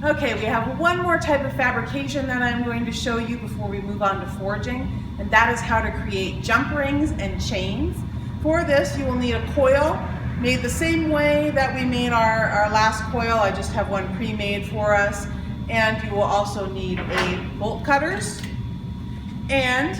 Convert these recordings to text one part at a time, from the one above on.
Okay, we have one more type of fabrication that I'm going to show you before we move on to forging, and that is how to create jump rings and chains. For this, you will need a coil made the same way that we made our last coil. I just have one pre-made for us. And you will also need bolt cutters and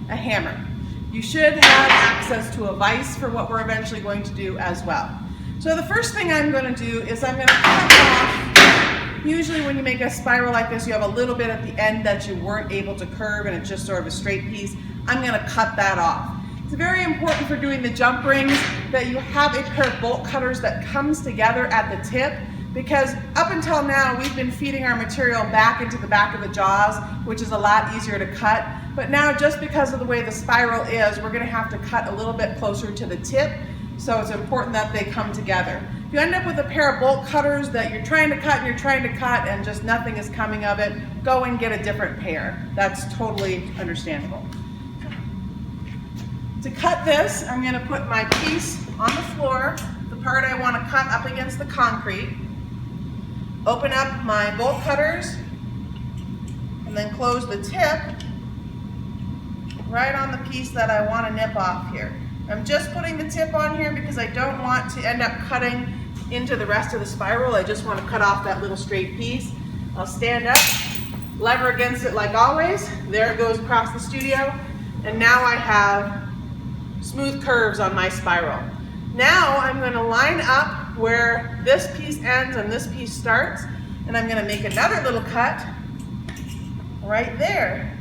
a hammer. You should have access to a vise for what we're eventually going to do as well. So the first thing I'm going to do is I'm going to cut off. Usually when you make a spiral like this, you have a little bit at the end that you weren't able to curve and it's just sort of a straight piece. I'm going to cut that off. It's very important for doing the jump rings that you have a pair of bolt cutters that comes together at the tip, because up until now we've been feeding our material back into the back of the jaws, which is a lot easier to cut. But now, just because of the way the spiral is, we're going to have to cut a little bit closer to the tip, so it's important that they come together. If you end up with a pair of bolt cutters that you're trying to cut and just nothing is coming of it, go and get a different pair. That's totally understandable. To cut this, I'm going to put my piece on the floor, the part I want to cut up against the concrete, open up my bolt cutters, and then close the tip right on the piece that I want to nip off here. I'm just putting the tip on here because I don't want to end up cutting into the rest of the spiral. I just want to cut off that little straight piece. I'll stand up, lever against it like always. There it goes across the studio. And now I have smooth curves on my spiral. Now I'm going to line up where this piece ends and this piece starts, and I'm going to make another little cut right there.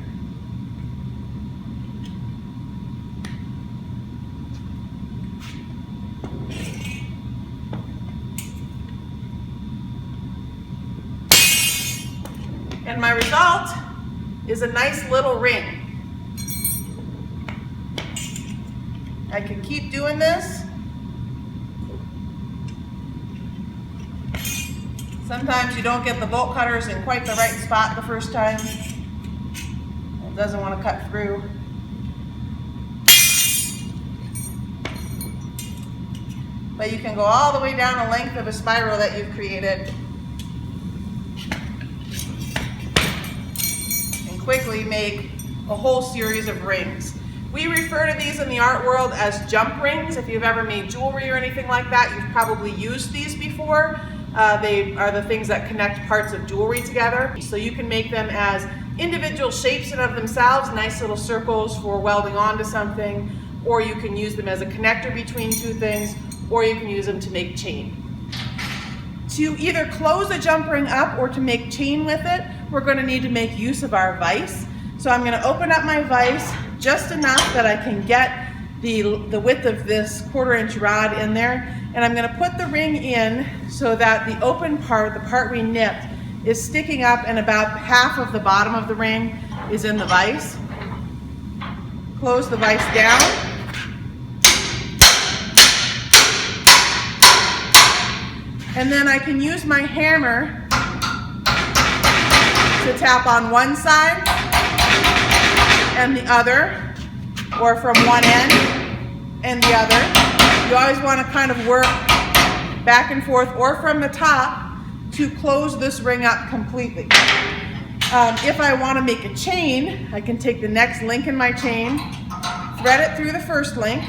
And my result is a nice little ring. I can keep doing this. Sometimes you don't get the bolt cutters in quite the right spot the first time. It doesn't want to cut through. But you can go all the way down the length of a spiral that you've created and quickly make a whole series of rings. We refer to these in the art world as jump rings. If you've ever made jewelry or anything like that, you've probably used these before. They are the things that connect parts of jewelry together. So you can make them as individual shapes in of themselves, nice little circles for welding onto something, or you can use them as a connector between two things, or you can use them to make chain. To either close a jump ring up or to make chain with it, we're going to need to make use of our vise. So I'm going to open up my vise just enough that I can get the width of this 1/4 inch rod in there, and I'm going to put the ring in so that the open part, the part we nipped, is sticking up and about half of the bottom of the ring is in the vise. Close the vise down. And then I can use my hammer to tap on one side and the other, or from one end and the other. You always want to kind of work back and forth or from the top to close this ring up completely. If I want to make a chain, I can take the next link in my chain, thread it through the first link,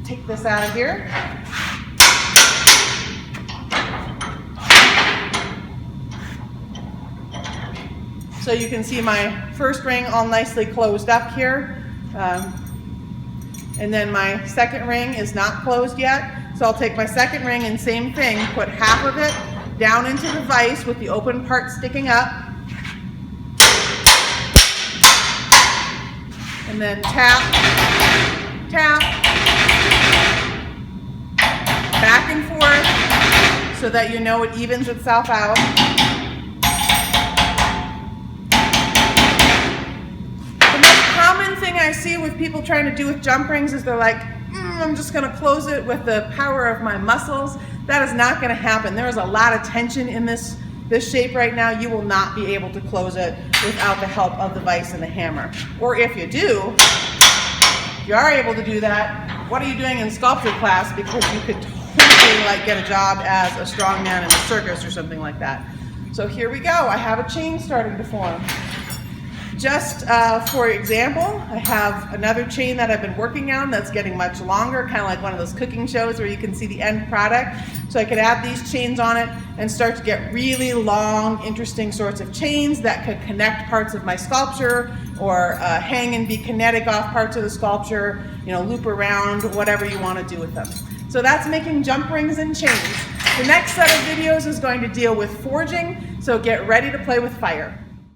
take this out of here, so you can see my first ring all nicely closed up here. And then my second ring is not closed yet. So I'll take my second ring and same thing, put half of it down into the vise with the open part sticking up. And then tap, tap, back and forth so that you know it evens itself out. Thing I see with people trying to do with jump rings is they're like, I'm just going to close it with the power of my muscles. That is not going to happen. There is a lot of tension in this shape right now. You will not be able to close it without the help of the vise and the hammer. Or if you do, if you are able to do that, what are you doing in sculpture class? Because you could totally actually like get a job as a strongman in a circus or something like that. So here we go. I have a chain starting to form. Just for example, I have another chain that I've been working on that's getting much longer, kind of like one of those cooking shows where you can see the end product. So I could add these chains on it and start to get really long, interesting sorts of chains that could connect parts of my sculpture or hang and be kinetic off parts of the sculpture, you know, loop around, whatever you want to do with them. So that's making jump rings and chains. The next set of videos is going to deal with forging, so get ready to play with fire.